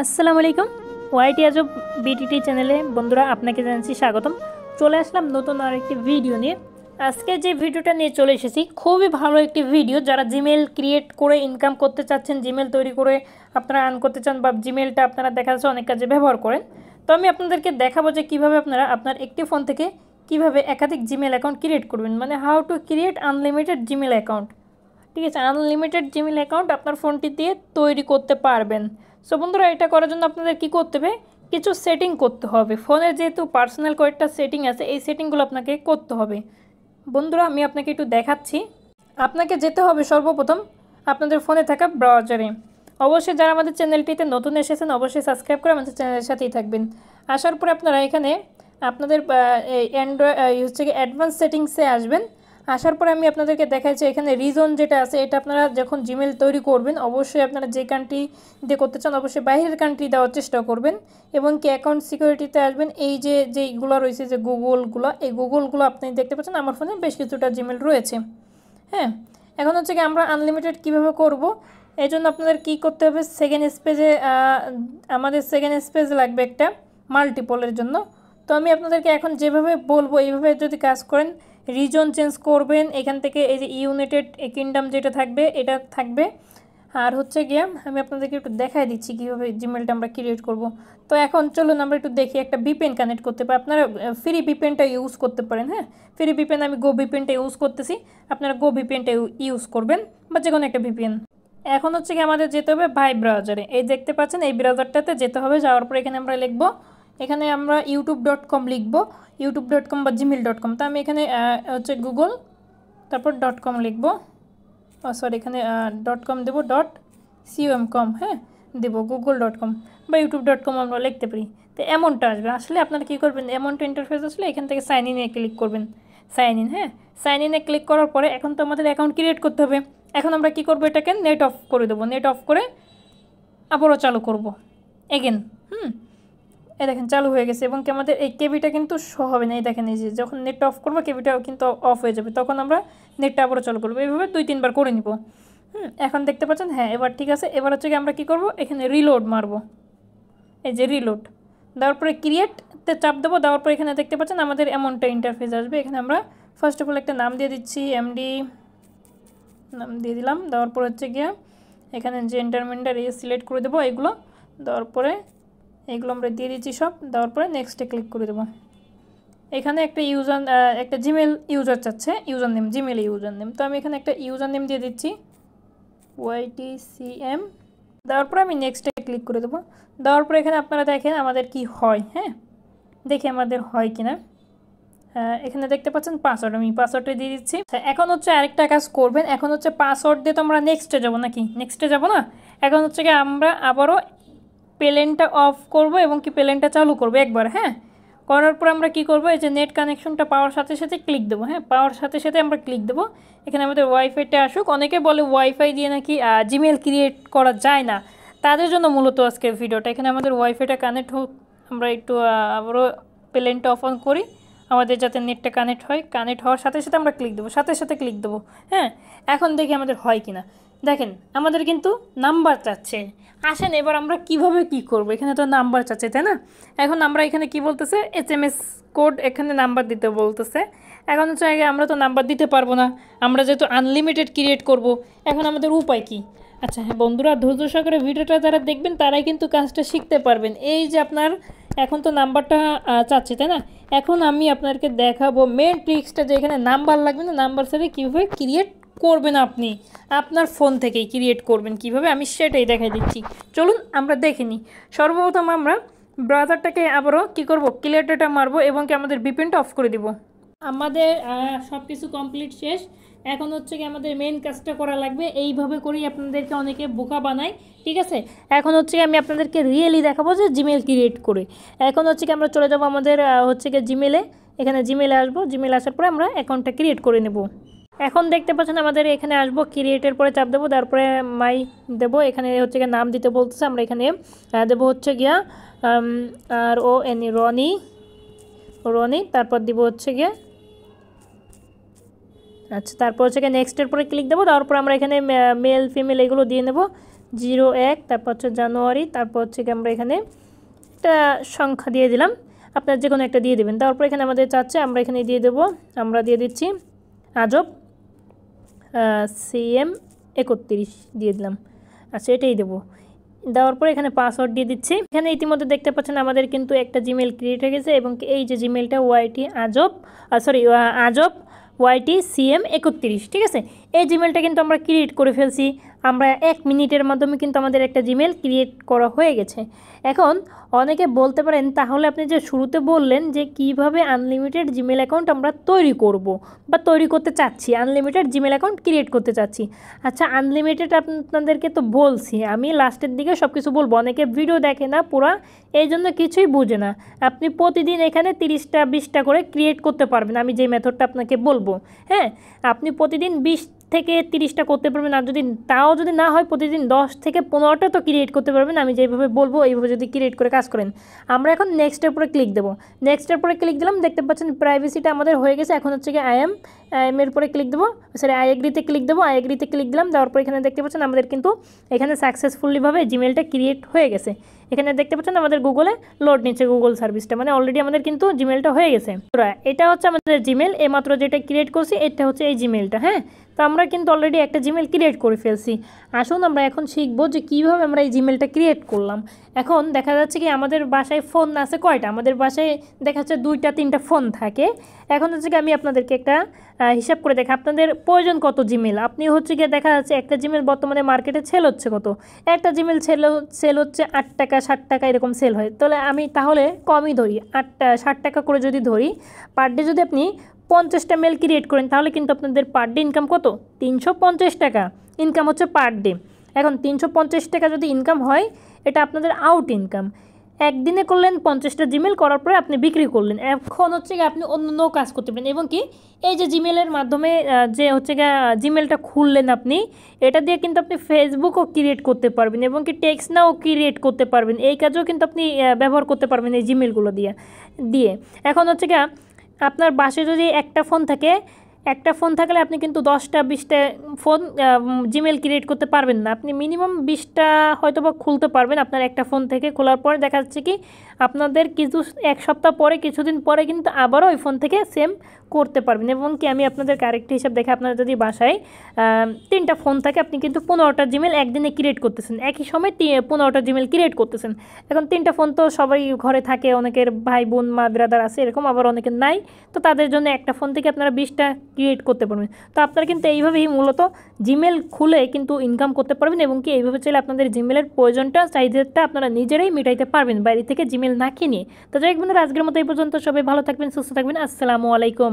আসসালামু আলাইকুম। ওয়াইটি আজব বিটিটি চ্যানেলে বন্ধুরা আপনাকে জানাচ্ছি স্বাগতম। চলে আসলাম নতুন আরেকটি ভিডিও নিয়ে। আজকে যে ভিডিওটা নিয়ে চলে এসেছি খুবই ভালো একটি ভিডিও। যারা জিমেল ক্রিয়েট করে ইনকাম করতে চাচ্ছেন, জিমেল তৈরি করে আপনারা আর্ন করতে চান, বা জিমেলটা আপনারা দেখা যাচ্ছে অনেক কাজে ব্যবহার করেন, তো আমি আপনাদেরকে দেখাবো যে কীভাবে আপনারা আপনার একটি ফোন থেকে কীভাবে একাধিক জিমেল অ্যাকাউন্ট ক্রিয়েট করবেন, মানে how to create unlimited Gmail account. ঠিক আছে, আনলিমিটেড জিমেল অ্যাকাউন্ট আপনার ফোনটি দিয়ে তৈরি করতে পারবেন। সো বন্ধুরা, এটা করার জন্য আপনাদের কী করতে হবে, কিছু সেটিং করতে হবে। ফোনের যেহেতু পার্সোনাল কয়েকটা সেটিং আছে, এই সেটিংগুলো আপনাকে করতে হবে। বন্ধুরা, আমি আপনাকে একটু দেখাচ্ছি। আপনাকে যেতে হবে সর্বপ্রথম আপনাদের ফোনে থাকা ব্রাউজারে। অবশ্যই যারা আমাদের চ্যানেলটিতে নতুন এসেছেন অবশ্যই সাবস্ক্রাইব করে আমাদের চ্যানেলের সাথেই থাকবেন। আসার পরে আপনারা এখানে আপনাদের অ্যান্ড্রয়েড হচ্ছে কি অ্যাডভান্স সেটিংসে আসবেন। আসার পরে আমি আপনাদেরকে দেখাচ্ছি এখানে রিজন যেটা আছে, এটা আপনারা যখন জিমেল তৈরি করবেন অবশ্যই আপনারা যে কান্ট্রি দিয়ে করতে চান অবশ্যই বাইরের কান্ট্রি দেওয়ার চেষ্টা করবেন, এবং কি অ্যাকাউন্ট সিকিউরিটিতে আসবেন। এই যেইগুলো রয়েছে যে গুগলগুলো, এই গুগলগুলো আপনি দেখতে পাচ্ছেন আমার ফোনে বেশ কিছুটা জিমেল রয়েছে। হ্যাঁ, এখন হচ্ছে কি আমরা আনলিমিটেড কীভাবে করব, এই জন্য আপনাদের কী করতে হবে, সেকেন্ড স্পেজে আমাদের সেকেন্ড স্পেজ লাগবে একটা মাল্টিপলের জন্য। তো আমি আপনাদেরকে এখন যেভাবে বলবো এইভাবে যদি কাজ করেন, রিজন চেঞ্জ করবেন। এখান থেকে এই যে ইউনাইটেড কিংডম যেটা থাকবে এটা থাকবে। আর হচ্ছে গিয়ে আমি আপনাদেরকে একটু দেখাই দিচ্ছি কীভাবে জিমেলটা আমরা ক্রিয়েট করব। তো এখন চলুন আমরা একটু দেখি। একটা ভিপিএন কানেক্ট করতে পারি, আপনারা ফ্রি ভিপিএনটা ইউজ করতে পারেন। হ্যাঁ, ফ্রি ভিপিএন আমি গো ভিপিএনটা ইউজ করতেছি, আপনারা গো ভিপিএনটা ইউজ করবেন, বা যে কোনো একটা ভিপিএন। এখন হচ্ছে কি আমাদের যেতে হবে ভাই ব্রাউজারে। এই দেখতে পাচ্ছেন এই ব্রাউজারটাতে যেতে হবে। যাওয়ার পর এখানে আমরা লিখবো, এখানে আমরা youtube.com লিখবো, youtube.com বা gmail.com। তো আমি এখানে হচ্ছে গুগল তারপর .com লিখবো, সরি এখানে .com দেবো, .com, হ্যাঁ দেবো google.com বা youtube.com আমরা লিখতে পারি। তো এমনটা আসবে। আসলে আপনারা কী করবেন, এমনটা ইন্টারফেস আসলে এখান থেকে সাইন ইনে ক্লিক করবেন। সাইন ইন, হ্যাঁ সাইন ইনে ক্লিক করার পরে এখন তো আমাদের অ্যাকাউন্ট ক্রিয়েট করতে হবে। এখন আমরা কী করবো, এটাকে নেট অফ করে দেবো। নেট অফ করে আবারও চালু করব এগেন। এই দেখেন চালু হয়ে গেছে, এবং কি আমাদের এই কেবিটা কিন্তু শো হবে না। এই দেখেন এই যে যখন নেটটা অফ করবো কেবিটাও কিন্তু অফ হয়ে যাবে, তখন আমরা নেটটা আবারও চালু করবো। এইভাবে 2-3 বার করে নিব। এখন দেখতে পাচ্ছেন, হ্যাঁ এবার ঠিক আছে। এবার হচ্ছে কি আমরা কী করবো, এখানে রিলোড মারবো। এই যে রিলোড দেওয়ার পরে ক্রিয়েটতে চাপ দেবো। দেওয়ার পরে এখানে দেখতে পাচ্ছেন আমাদের এমনটা ইন্টারফেস আসবে। এখানে আমরা ফার্স্ট অফ অল একটা নাম দিয়ে দিচ্ছি, এমডি নাম দিয়ে দিলাম। দেওয়ার পর হচ্ছে গিয়ে এখানে যে এন্টারমেন্টার এই সিলেক্ট করে দেবো। এগুলো দেওয়ার পরে এইগুলো আমরা দিয়ে দিচ্ছি সব। দেওয়ার পরে নেক্সটে ক্লিক করে দেবো। এখানে একটা একটা জিমেল ইউজার চাচ্ছে, user name, Gmail user name. তো আমি এখানে একটা ইউজার নেম দিয়ে দিচ্ছি YTCM। দেওয়ার পরে আমি নেক্সটে ক্লিক করে দেবো। দেওয়ার পরে এখানে আপনারা দেখেন আমাদের কি হয়। হ্যাঁ, দেখি আমাদের হয় কি না। এখানে দেখতে পাচ্ছেন পাসওয়ার্ড, আমি পাসওয়ার্ডটা দিয়ে দিচ্ছি। এখন হচ্ছে আরেকটা কাজ করবেন। এখন হচ্ছে পাসওয়ার্ড দিয়ে তো আমরা নেক্সটে যাবো, নাকি নেক্সটে যাবো না। এখন হচ্ছে কি আমরা আবারও প্লেনটা অফ করব এবং কি প্লেনটা চালু করব একবার। হ্যাঁ, করার পর আমরা কি করব, এই যে নেট কানেকশনটা পাওয়ার সাথে সাথে ক্লিক দেবো। হ্যাঁ, পাওয়ার সাথে সাথে আমরা ক্লিক দেবো। এখানে আমাদের ওয়াইফাইটা আসুক। অনেকে বলে ওয়াইফাই দিয়ে নাকি জিমেল ক্রিয়েট করা যায় না, তাদের জন্য মূলত আজকের ভিডিওটা। এখানে আমাদের ওয়াইফাইটা কানেক্ট হোক, আমরা একটু আবারও প্লেনটা অফ অন করি আমাদের যাতে নেটটা কানেক্ট হয়। কানেক্ট হওয়ার সাথে সাথে আমরা ক্লিক দেবো, সাথে সাথে ক্লিক দেবো। হ্যাঁ, এখন দেখি আমাদের হয় কি না। দেখেন আমাদের কিন্তু নাম্বার চাচ্ছে। আসেন এবার আমরা কিভাবে কি করব, এখানে তো নাম্বার চাচ্ছে তাই না। এখন আমরা এখানে কি বলতেছে, SMS কোড এখানে নাম্বার দিতে বলতেছে। এখন হচ্ছে আগে আমরা তো নাম্বার দিতে পারবো না, আমরা যেহেতু আনলিমিটেড ক্রিয়েট করব। এখন আমাদের উপায় কি? আচ্ছা হ্যাঁ বন্ধুরা, ধৈর্য সহকারে ভিডিওটা যারা দেখবেন তারাই কিন্তু কাজটা শিখতে পারবেন। এই যে আপনার এখন তো নাম্বারটা চাচ্ছে তাই না। এখন আমি আপনাদেরকে দেখাবো মেন ট্রিক্সটা, যে এখানে নাম্বার লাগবে না, নাম্বার ছাড়া কীভাবে ক্রিয়েট করবেন আপনি আপনার ফোন থেকেই ক্রিয়েট করবেন কিভাবে, আমি সেটাই দেখাই দিচ্ছি। চলুন আমরা দেখে নিই। সর্বপ্রথম আমরা ব্রাউজারটাকে আবারও কী করব, ক্লিয়ার ডেটা মারবো এবং কি আমাদের ভিপিএনটা অফ করে দিব। আমাদের সব কিছু কমপ্লিট শেষ। এখন হচ্ছে কি আমাদের মেন কাজটা করা লাগবে। এইভাবে করেই আপনাদেরকে অনেকে বোকা বানায়, ঠিক আছে। এখন হচ্ছে কি আমি আপনাদেরকে রিয়েলি দেখাবো যে জিমেল ক্রিয়েট করে। এখন হচ্ছে কি আমরা চলে যাবো আমাদের হচ্ছে কি জিমেলে। এখানে জিমেলে আসবো, জিমেলে আসার পরে আমরা অ্যাকাউন্টটা ক্রিয়েট করে নেব। এখন দেখতে পাচ্ছেন আমাদের এখানে আসবো, ক্রিয়েটের পরে চাপ দেবো, তারপরে মাই দেবো। এখানে হচ্ছে গিয়ে নাম দিতে বলতেছে, আমরা এখানে দেবো হচ্ছে গিয়া RONE, রনি। তারপর দিব হচ্ছে গিয়ে আচ্ছা, তারপর হচ্ছে গিয়ে নেক্সটের পরে ক্লিক দেবো। তারপর আমরা এখানে মেল ফিমেল এগুলো দিয়ে নেব। 01, তারপর হচ্ছে জানুয়ারি, তারপর হচ্ছে কি আমরা এখানে একটা সংখ্যা দিয়ে দিলাম, আপনার যে কোনো একটা দিয়ে দেবেন। তারপর এখানে আমাদের চাচ্ছে আমরা এখানে দিয়ে দেবো, আমরা দিয়ে দিচ্ছি আজব CM 31 দিয়ে দিলাম। আচ্ছা, এটাই দেবো। দেওয়ার পর এখানে পাসওয়ার্ড দিয়ে দিচ্ছি। এখানে ইতিমধ্যে দেখতে পাচ্ছেন আমাদের কিন্তু একটা জিমেল ক্রিয়েট হয়ে গেছে এবং এই যে জিমেলটা আজব YT CM 31, ঠিক আছে। এই জিমেলটা কিন্তু আমরা ক্রিয়েট করে ফেলছি। আমরা 1 মিনিটের মাধ্যমে কিন্তু আমাদের একটা জিমেল ক্রিয়েট করা হয়ে গেছে। এখন অনেকে বলতে পারেন, তাহলে আপনি যে শুরুতে বললেন যে কিভাবে আনলিমিটেড জিমেল অ্যাকাউন্ট আমরা তৈরি করব বা তৈরি করতে চাচ্ছি, আনলিমিটেড জিমেল অ্যাকাউন্ট ক্রিয়েট করতে চাচ্ছি। আচ্ছা, আনলিমিটেড আপনাদেরকে তো বলছি, আমি লাস্টের দিকে সব কিছু বলবো। অনেকে ভিডিও দেখে না পুরা, এই জন্য কিছুই বুঝে না। আপনি প্রতিদিন এখানে 30টা 20টা করে ক্রিয়েট করতে পারবেন, আমি যে মেথডটা আপনাকে বলবো। হ্যাঁ, আপনি প্রতিদিন 20 থেকে 30টা করতে পারবেন, আর তাও যদি না হয় প্রতিদিন 10 থেকে 15টা তো ক্রিয়েট করতে পারবেন, আমি যেভাবে বলবো এইভাবে যদি ক্রিয়েট করে কাজ করেন। আমরা এখন নেক্সটের পরে ক্লিক দেবো। নেক্সটের পরে ক্লিক দিলাম, দেখতে পাচ্ছেন প্রাইভেসিটা আমাদের হয়ে গেছে। এখন হচ্ছে কি আই এম এর পরে ক্লিক দেবো, সরি আই এগ্রিতে ক্লিক দেবো। আই এগ্রিতে ক্লিক দিলাম, দেওয়ার পর এখানে দেখতে পাচ্ছেন আমাদের কিন্তু এখানে সাকসেসফুলিভাবে জিমেলটা ক্রিয়েট হয়ে গেছে। এখানে দেখতে পাচ্ছেন আমাদের গুগলে লোড নিচ্ছে, গুগল সার্ভিসটা, মানে অলরেডি আমাদের কিন্তু জিমেলটা হয়ে গেছে। এটা হচ্ছে আমাদের জিমেল, এইমাত্র যেটা ক্রিয়েট করছি এটা হচ্ছে এই জিমেলটা। হ্যাঁ, তো আমরা কিন্তু অলরেডি একটা জিমেল ক্রিয়েট করে ফেলছি। আসুন আমরা এখন শিখবো যে কীভাবে আমরা এই জিমেলটা ক্রিয়েট করলাম। এখন দেখা যাচ্ছে কি আমাদের বাসায় ফোন আছে কয়টা, আমাদের বাসায় দেখা যাচ্ছে 2টা 3টা ফোন থাকে। এখন হচ্ছে কি আমি আপনাদেরকে একটা হিসাব করে দেখি আপনাদের প্রয়োজন কত জিমেল। আপনি হচ্ছে গিয়ে দেখা যাচ্ছে একটা জিমেল বর্তমানে মার্কেটে সেল হচ্ছে কত, একটা জিমেল সেল হচ্ছে 8 টাকা 60 টাকা এরকম সেল হয়। তাহলে কমই ধরি, 60 টাকা করে যদি ধরি, পার ডে যদি আপনি 50টা মেল ক্রিয়েট করেন, তাহলে কিন্তু আপনাদের পার ডে ইনকাম কত, 350 টাকা ইনকাম হচ্ছে পার ডে। এখন 350 টাকা যদি ইনকাম হয়, এটা আপনাদের আউট ইনকাম। একদিনে করলেন 50টা জিমেল, করার পরে আপনি বিক্রি করলেন। এখন হচ্ছে গিয়ে আপনি অন্য কাজ করতে পারেন, এবং কি এই যে জিমেলের মাধ্যমে যে হচ্ছে গিয়ে জিমেলটা খুললেন আপনি, এটা দিয়ে কিন্তু আপনি ফেসবুকও ক্রিয়েট করতে পারবেন, এবং কি টেক্সট নাও ক্রিয়েট করতে পারবেন। এই কাজও কিন্তু আপনি ব্যবহার করতে পারবেন এই জিমেলগুলো দিয়ে। এখন হচ্ছে গিয়ে আপনার বাসায় যদি একটা ফোন থাকলে আপনি কিন্তু 10টা 20টা ফোন জিমেল ক্রিয়েট করতে পারবেন না। আপনি মিনিমাম 20টা হয়তো বা খুলতে পারবেন আপনার একটা ফোন থেকে। খোলার পরে দেখা যাচ্ছে কি আপনাদের এক সপ্তাহ পরে, কিছুদিন পরে কিন্তু আবারও ওই ফোন থেকে সেম করতে পারবেন। এবং কি আমি আপনাদেরকে আরেকটা হিসাব দেখে, আপনারা যদি বাসায় 3টা ফোন থাকে, আপনি কিন্তু 15টা জিমেল একদিনে ক্রিয়েট করতেছেন, একই সময় 15টা জিমেল ক্রিয়েট করতেছেন। এখন 3টা ফোন তো সবাই ঘরে থাকে, অনেকের ভাই বোন মা ব্রাদার আছে এরকম, আবার অনেকের নাই, তো তাদের জন্য একটা ফোন থেকে আপনারা 20টা ক্রিয়েট করতে পারবেন। তো আপনারা কিন্তু এইভাবেই মূলত জিমেল খুলে কিন্তু ইনকাম করতে পারবেন, এবং কি এইভাবে চাইলে আপনাদের জিমেলের চাহিদাটা আপনারা নিজেরাই মেটাইতে পারবেন, বাইরে থেকে জিমেল না কিনে। তো যাই হোক বন্ধুরা, আজকের মতো এই পর্যন্ত। সবাই ভালো থাকবেন, সুস্থ থাকবেন। আসসালামু আলাইকুম।